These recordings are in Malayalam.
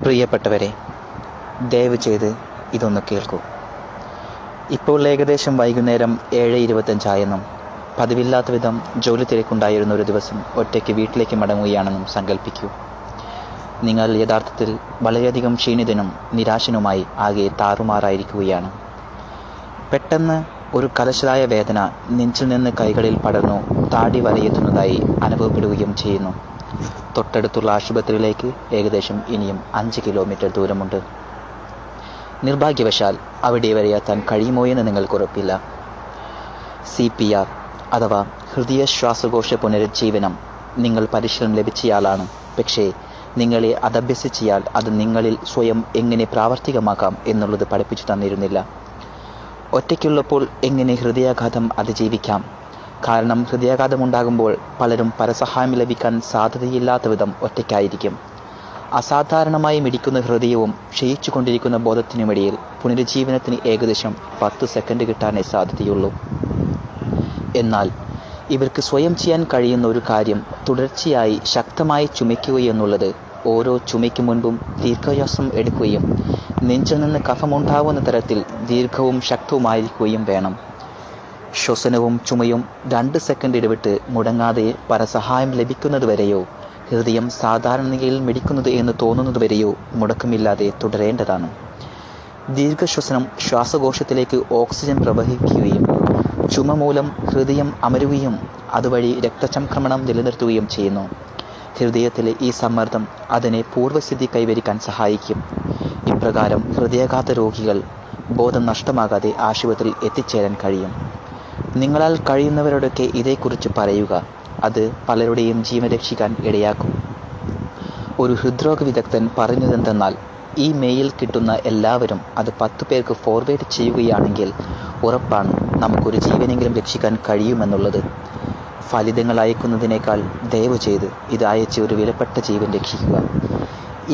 പ്രിയപ്പെട്ടവരെ, ദയവ് ചെയ്ത് ഇതൊന്ന് കേൾക്കൂ. ഇപ്പോൾ ഏകദേശം വൈകുന്നേരം 7:25 പതിവില്ലാത്ത വിധം ജോലി തിരക്കുണ്ടായിരുന്ന ഒരു ദിവസം ഒറ്റയ്ക്ക് വീട്ടിലേക്ക് മടങ്ങുകയാണെന്നും സങ്കല്പിക്കൂ. നിങ്ങൾ യഥാർത്ഥത്തിൽ വളരെയധികം ക്ഷീണിതനും നിരാശനുമായി ആകെ താറുമാറായിരിക്കുകയാണ്. പെട്ടെന്ന് ഒരു കലശലായ വേദന നെഞ്ചിൽ നിന്ന് കൈകളിൽ പടർന്നു താടി വരെയെത്തുന്നതായി അനുഭവപ്പെടുകയും ചെയ്യുന്നു. തൊട്ടടുത്തുള്ള ആശുപത്രിയിലേക്ക് ഏകദേശം ഇനിയും 5 കിലോമീറ്റർ ദൂരമുണ്ട്. നിർഭാഗ്യവശാൽ അവിടെ വരെ എത്താൻ കഴിയുമോ എന്ന് നിങ്ങൾക്ക് ഉറപ്പില്ല. CPR അഥവാ ഹൃദയ ശ്വാസകോശ പുനരുജ്ജീവനം നിങ്ങൾ പരിശീലനം ലഭിച്ചയാളാണ്. പക്ഷേ നിങ്ങളെ അതഭ്യസിച്ചയാൾ അത് നിങ്ങളിൽ സ്വയം എങ്ങനെ പ്രാവർത്തികമാക്കാം എന്നുള്ളത് പഠിപ്പിച്ചു തന്നിരുന്നില്ല. ഒറ്റയ്ക്കുള്ളപ്പോൾ എങ്ങനെ ഹൃദയാഘാതം അതിജീവിക്കാം? കാരണം ഹൃദയാഘാതമുണ്ടാകുമ്പോൾ പലരും പരസഹായം ലഭിക്കാൻ സാധ്യതയില്ലാത്ത വിധം ഒറ്റയ്ക്കായിരിക്കും. അസാധാരണമായി മിടിക്കുന്ന ഹൃദയവും ക്ഷയിച്ചുകൊണ്ടിരിക്കുന്ന ബോധത്തിനുമിടയിൽ പുനരുജ്ജീവനത്തിന് ഏകദേശം 10 സെക്കൻഡ് കിട്ടാനേ സാധ്യതയുള്ളൂ. എന്നാൽ ഇവർക്ക് സ്വയം ചെയ്യാൻ കഴിയുന്ന ഒരു കാര്യം തുടർച്ചയായി ശക്തമായി ചുമയ്ക്കുകയെന്നുള്ളത്. ഓരോ ചുമയ്ക്ക് മുൻപും ദീർഘശ്വാസം എടുക്കുകയും നെഞ്ചിൽ നിന്ന് കഫമുണ്ടാവുന്ന തരത്തിൽ ദീർഘവും ശക്തവുമായിരിക്കുകയും വേണം. ശ്വസനവും ചുമയും 2 സെക്കൻഡ് ഇടവിട്ട് മുടങ്ങാതെ പരസഹായം ലഭിക്കുന്നതുവരെയോ ഹൃദയം സാധാരണ നിലയിൽ മിടിക്കുന്നത് എന്ന് തോന്നുന്നതുവരെയോ മുടക്കമില്ലാതെ തുടരേണ്ടതാണ്. ദീർഘശ്വസനം ശ്വാസകോശത്തിലേക്ക് ഓക്സിജൻ പ്രവഹിക്കുകയും ചുമ മൂലം ഹൃദയം അമരുകയും അതുവഴി രക്തചംക്രമണം നിലനിർത്തുകയും ചെയ്യുന്നു. ഹൃദയത്തിലെ ഈ സമ്മർദ്ദം അതിനെ പൂർവ്വസ്ഥിതി കൈവരിക്കാൻ സഹായിക്കും. ഇപ്രകാരം ഹൃദയാഘാത രോഗികൾ ബോധം നഷ്ടമാകാതെ ആശുപത്രിയിൽ എത്തിച്ചേരാൻ കഴിയും. നിങ്ങളാൽ കഴിയുന്നവരോടൊക്കെ ഇതേക്കുറിച്ച് പറയുക. അത് പലരുടെയും ജീവൻ രക്ഷിക്കാൻ ഇടയാക്കും. ഒരു ഹൃദ്രോഗ വിദഗ്ധൻ പറഞ്ഞതെന്തെന്നാൽ, ഈ മെയിൽ കിട്ടുന്ന എല്ലാവരും അത് 10 പേർക്ക് ഫോർവേഡ് ചെയ്യുകയാണെങ്കിൽ ഉറപ്പാണ് നമുക്കൊരു ജീവനെങ്കിലും രക്ഷിക്കാൻ കഴിയുമെന്നുള്ളത്. ഫലിതങ്ങൾ അയക്കുന്നതിനേക്കാൾ ദയവ് ചെയ്ത് ഇത് അയച്ച് ഒരു വിലപ്പെട്ട ജീവൻ രക്ഷിക്കുക.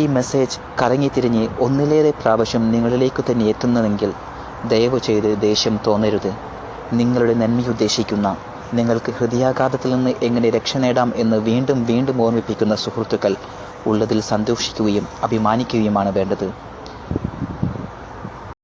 ഈ മെസ്സേജ് കറങ്ങിത്തിരിഞ്ഞ് ഒന്നിലേറെ പ്രാവശ്യം നിങ്ങളിലേക്ക് തന്നെ എത്തുന്നതെങ്കിൽ ദയവ് ചെയ്ത് ദേഷ്യം തോന്നരുത്. നിങ്ങളുടെ നന്മയുദ്ദേശിക്കുന്ന, നിങ്ങൾക്ക് ഹൃദയാഘാതത്തിൽ നിന്ന് എങ്ങനെ രക്ഷ നേടാം എന്ന് വീണ്ടും വീണ്ടും ഓർമ്മിപ്പിക്കുന്ന സുഹൃത്തുക്കൾ ഉള്ളതിൽ സന്തോഷിക്കുകയും അഭിമാനിക്കുകയുമാണ് വേണ്ടത്.